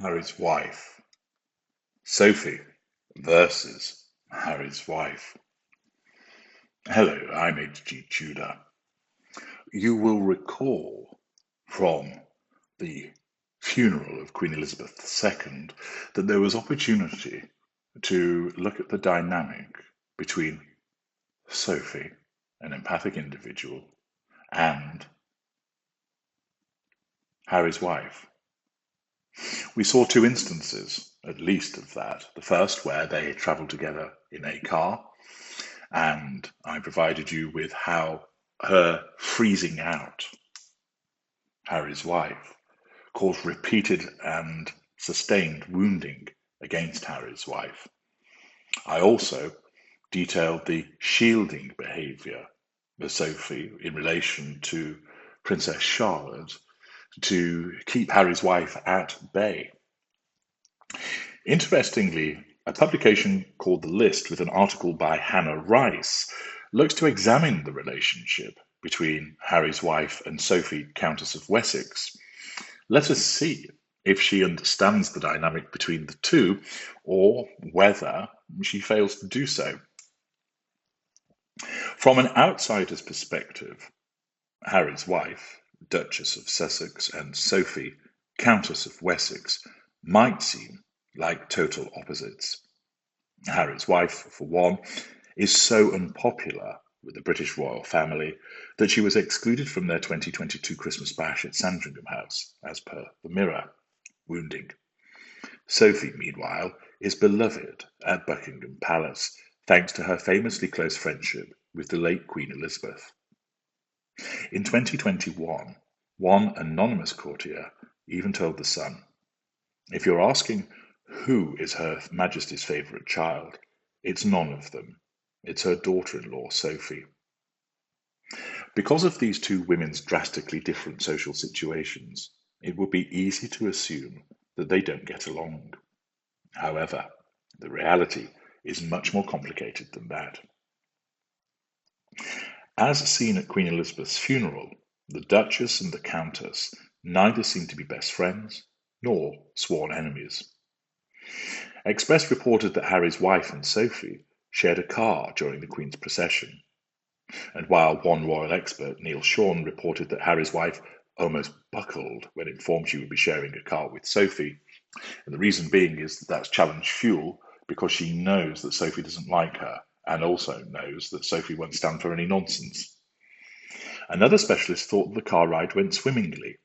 Harry's wife. Sophie versus Harry's wife. Hello, I'm H.G. Tudor. You will recall from the funeral of Queen Elizabeth II that there was opportunity to look at the dynamic between Sophie, an empathic individual, and Harry's wife. We saw two instances, at least, of that. The first, where they travelled together in a car, and I provided you with how her freezing out Harry's wife caused repeated and sustained wounding against Harry's wife. I also detailed the shielding behaviour of Sophie in relation to Princess Charlotte to keep Harry's wife at bay. Interestingly, a publication called The List, with an article by Hannah Rice, looks to examine the relationship between Harry's wife and Sophie, Countess of Wessex. Let us see if she understands the dynamic between the two, or whether she fails to do so. From an outsider's perspective, Harry's wife, Duchess of Sussex, and Sophie, Countess of Wessex, might seem like total opposites. Harry's wife, for one, is so unpopular with the British royal family that she was excluded from their 2022 Christmas bash at Sandringham House, as per the Mirror. Wounding. Sophie, meanwhile, is beloved at Buckingham Palace, thanks to her famously close friendship with the late Queen Elizabeth. In 2021, one anonymous courtier even told The Sun, "If you're asking who is Her Majesty's favourite child, it's none of them. It's her daughter-in-law, Sophie." Because of these two women's drastically different social situations, it would be easy to assume that they don't get along. However, the reality is much more complicated than that. As seen at Queen Elizabeth's funeral, the Duchess and the Countess neither seem to be best friends nor sworn enemies. Express reported that Harry's wife and Sophie shared a car during the Queen's procession, and while one royal expert, Neil Shawn, reported that Harry's wife almost buckled when informed she would be sharing a car with Sophie, and the reason being is that that's challenge fuel, because she knows that Sophie doesn't like her, and also knows that Sophie won't stand for any nonsense. Another specialist thought that the car ride went swimmingly.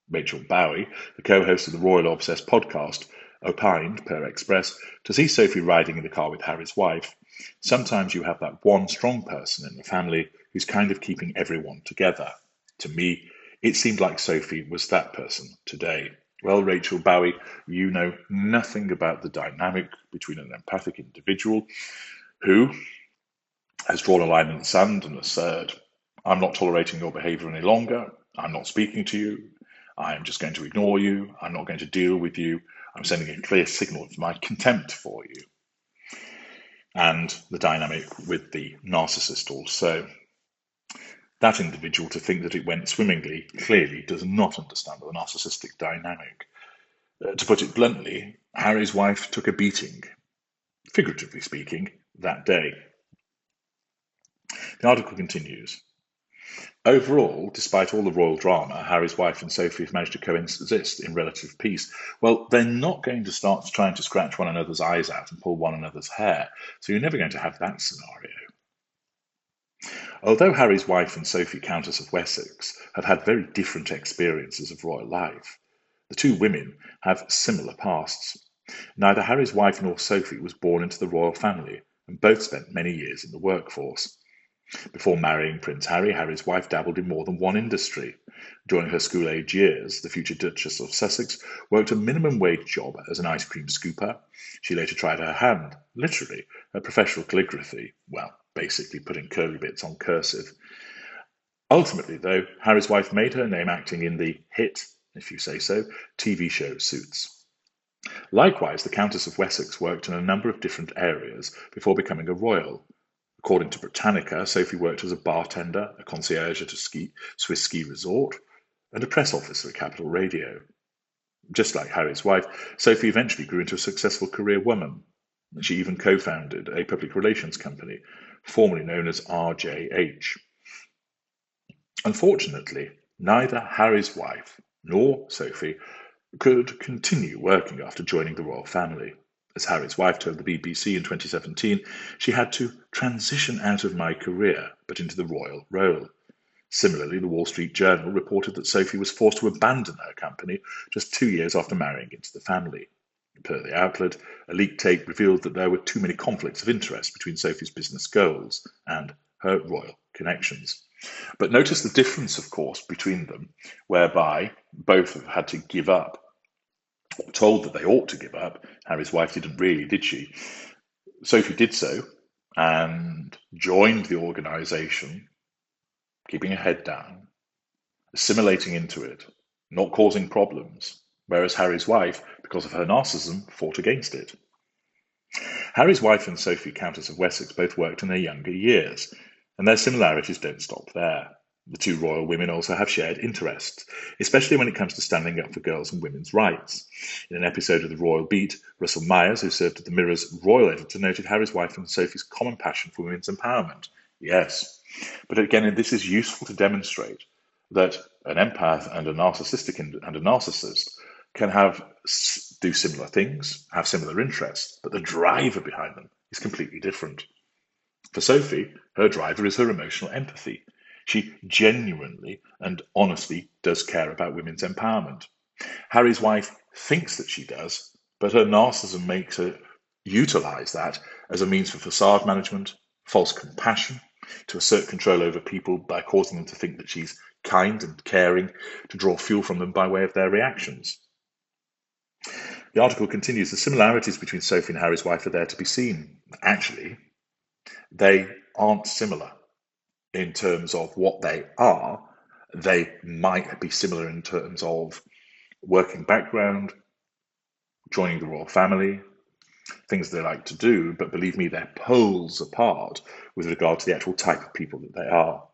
Rachel Bowie, the co-host of the Royal Obsessed podcast, opined, per Express, to see Sophie riding in the car with Harry's wife, sometimes you have that one strong person in the family who's kind of keeping everyone together. To me, it seemed like Sophie was that person today. Well, Rachel Bowie, you know nothing about the dynamic between an empathic individual who has drawn a line in the sand and has said, "I'm not tolerating your behaviour any longer. I'm not speaking to you. I'm just going to ignore you. I'm not going to deal with you. I'm sending a clear signal of my contempt for you." And the dynamic with the narcissist also. That individual, to think that it went swimmingly, clearly does not understand the narcissistic dynamic. To put it bluntly, Harry's wife took a beating, figuratively speaking, that day. The article continues. Overall, despite all the royal drama, Harry's wife and Sophie have managed to coexist in relative peace. Well, they're not going to start trying to scratch one another's eyes out and pull one another's hair, so you're never going to have that scenario. Although Harry's wife and Sophie, Countess of Wessex, have had very different experiences of royal life, the two women have similar pasts. Neither Harry's wife nor Sophie was born into the royal family, and both spent many years in the workforce. Before marrying Prince Harry, Harry's wife dabbled in more than one industry. During her school-age years, the future Duchess of Sussex worked a minimum-wage job as an ice cream scooper. She later tried her hand, literally, at professional calligraphy, well, basically putting curly bits on cursive. Ultimately, though, Harry's wife made her name acting in the hit, if you say so, TV show Suits. Likewise, the Countess of Wessex worked in a number of different areas before becoming a royal. According to Britannica, Sophie worked as a bartender, a concierge at a Swiss ski resort, and a press officer at Capital Radio. Just like Harry's wife, Sophie eventually grew into a successful career woman. She even co-founded a public relations company, formerly known as RJH. Unfortunately, neither Harry's wife nor Sophie could continue working after joining the royal family. As Harry's wife told the BBC in 2017, she had to transition out of my career, but into the royal role. Similarly, the Wall Street Journal reported that Sophie was forced to abandon her company just 2 years after marrying into the family. Per the outlet, a leaked tape revealed that there were too many conflicts of interest between Sophie's business goals and her royal connections. But notice the difference, of course, between them, whereby both have had to give up, or told that they ought to give up. Harry's wife didn't really, did she? Sophie did so and joined the organisation, keeping her head down, assimilating into it, not causing problems, whereas Harry's wife, because of her narcissism, fought against it. Harry's wife and Sophie, Countess of Wessex, both worked in their younger years, and their similarities don't stop there. The two royal women also have shared interests, especially when it comes to standing up for girls' and women's rights. In an episode of The Royal Beat, Russell Myers, who served as the Mirror's royal editor, noted Harry's wife and Sophie's common passion for women's empowerment. Yes, but again, this is useful to demonstrate that an empath and a narcissist can do similar things, have similar interests, but the driver behind them is completely different. For Sophie, her driver is her emotional empathy. She genuinely and honestly does care about women's empowerment. Harry's wife thinks that she does, but her narcissism makes her utilize that as a means for facade management, false compassion, to assert control over people by causing them to think that she's kind and caring, to draw fuel from them by way of their reactions. The article continues, the similarities between Sophie and Harry's wife are there to be seen. Actually, they aren't similar in terms of what they are. They might be similar in terms of working background, joining the royal family, things they like to do, but believe me, they're poles apart with regard to the actual type of people that they are.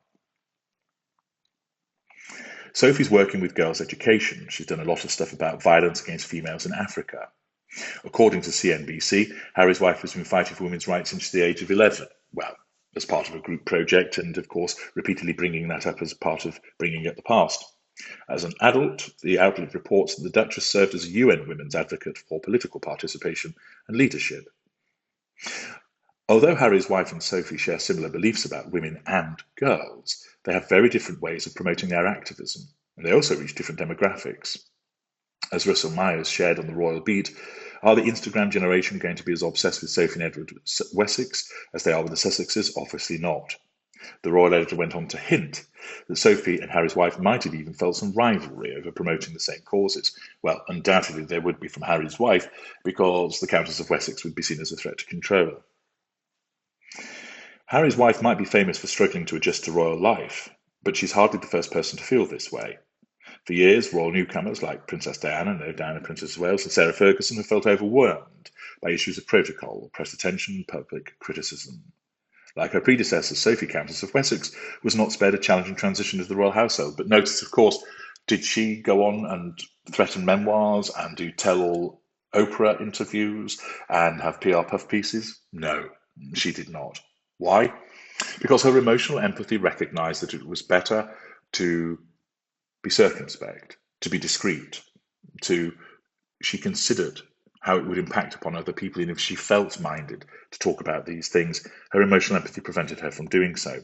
Sophie's working with girls' education. She's done a lot of stuff about violence against females in Africa. According to CNBC, Harry's wife has been fighting for women's rights since the age of 11. Well, as part of a group project, and of course, repeatedly bringing that up as part of bringing up the past. As an adult, the outlet reports that the Duchess served as a UN women's advocate for political participation and leadership. Although Harry's wife and Sophie share similar beliefs about women and girls, they have very different ways of promoting their activism, and they also reach different demographics. As Russell Myers shared on the Royal Beat, are the Instagram generation going to be as obsessed with Sophie and Edward Wessex as they are with the Sussexes? Obviously not. The royal editor went on to hint that Sophie and Harry's wife might have even felt some rivalry over promoting the same causes. Well, undoubtedly there would be from Harry's wife, because the Countess of Wessex would be seen as a threat to control. Harry's wife might be famous for struggling to adjust to royal life, but she's hardly the first person to feel this way. For years, royal newcomers like Princess Diana, no Diana, Princess of Wales, and Sarah Ferguson have felt overwhelmed by issues of protocol, press attention, and public criticism. Like her predecessor, Sophie, Countess of Wessex, was not spared a challenging transition to the royal household. But notice, of course, did she go on and threaten memoirs and do tell-all Oprah interviews and have PR puff pieces? No, she did not. Why? Because her emotional empathy recognized that it was better to be circumspect, to be discreet, she considered how it would impact upon other people, and if she felt minded to talk about these things, her emotional empathy prevented her from doing so.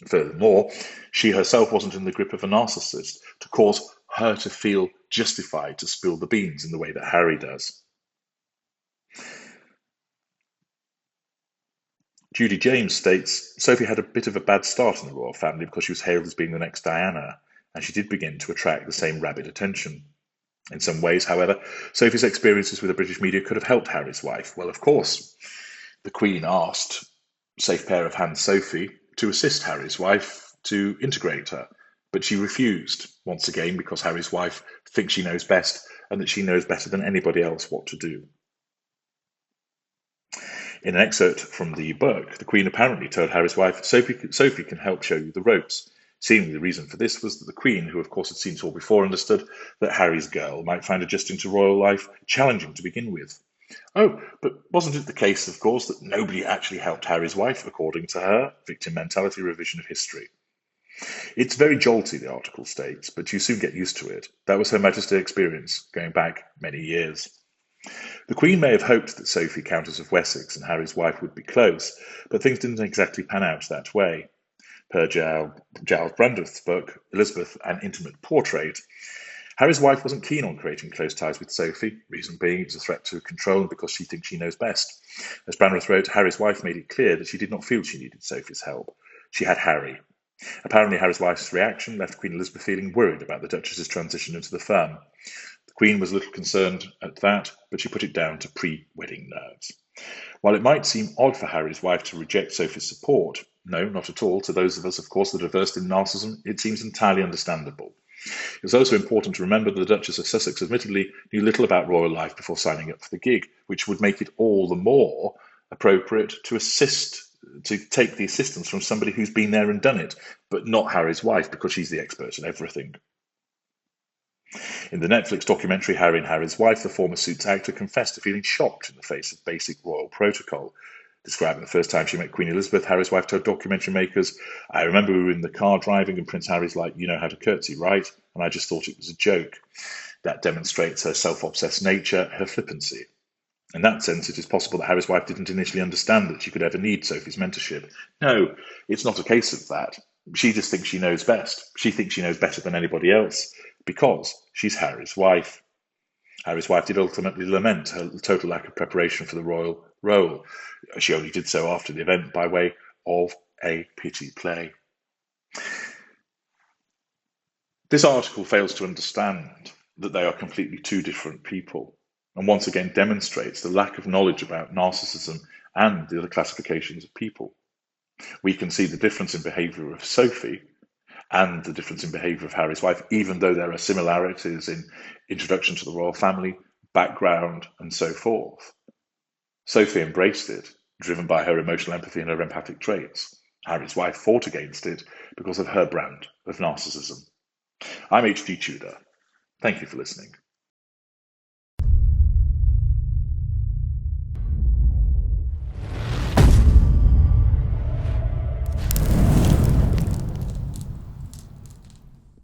Furthermore, she herself wasn't in the grip of a narcissist to cause her to feel justified to spill the beans in the way that Harry does. Judy James states, Sophie had a bit of a bad start in the royal family because she was hailed as being the next Diana, and she did begin to attract the same rabid attention. In some ways, however, Sophie's experiences with the British media could have helped Harry's wife. Well, of course, the Queen asked safe pair of hands Sophie to assist Harry's wife to integrate her, but she refused, once again, because Harry's wife thinks she knows best and that she knows better than anybody else what to do. In an excerpt from the book, the Queen apparently told Harry's wife, Sophie can help show you the ropes. Seemingly the reason for this was that the Queen, who of course had seen it all before, understood that Harry's girl might find adjusting to royal life challenging to begin with. Oh, but wasn't it the case, of course, that nobody actually helped Harry's wife, according to her victim mentality revision of history? It's very jolty, the article states, but you soon get used to it. That was Her Majesty's experience, going back many years. The Queen may have hoped that Sophie, Countess of Wessex, and Harry's wife would be close, but things didn't exactly pan out that way. Per Giles Brandreth's book, Elizabeth, An Intimate Portrait, Harry's wife wasn't keen on creating close ties with Sophie, reason being it was a threat to control and because she thinks she knows best. As Brandreth wrote, Harry's wife made it clear that she did not feel she needed Sophie's help. She had Harry. Apparently, Harry's wife's reaction left Queen Elizabeth feeling worried about the Duchess's transition into the firm. The Queen was a little concerned at that, but she put it down to pre-wedding nerves. While it might seem odd for Harry's wife to reject Sophie's support, no, not at all, to those of us, of course, that are versed in narcissism, it seems entirely understandable. It's also important to remember that the Duchess of Sussex admittedly knew little about royal life before signing up for the gig, which would make it all the more appropriate to take the assistance from somebody who's been there and done it, but not Harry's wife, because she's the expert in everything. In the Netflix documentary Harry and Harry's Wife, the former Suits actor confessed to feeling shocked in the face of basic royal protocol. Describing the first time she met Queen Elizabeth, Harry's wife told documentary makers, "I remember we were in the car driving and Prince Harry's like, you know how to curtsy, right? And I just thought it was a joke." That demonstrates her self-obsessed nature, her flippancy. In that sense, it is possible that Harry's wife didn't initially understand that she could ever need Sophie's mentorship. No, it's not a case of that. She just thinks she knows best. She thinks she knows better than anybody else because she's Harry's wife. Harry's wife did ultimately lament her total lack of preparation for the royal role. She only did so after the event by way of a pity play. This article fails to understand that they are completely two different people, and once again demonstrates the lack of knowledge about narcissism and the other classifications of people. We can see the difference in behaviour of Sophie and the difference in behaviour of Harry's wife, even though there are similarities in introduction to the royal family, background, and so forth. Sophie embraced it, driven by her emotional empathy and her empathic traits. Harry's wife fought against it because of her brand of narcissism. I'm H.G. Tudor. Thank you for listening.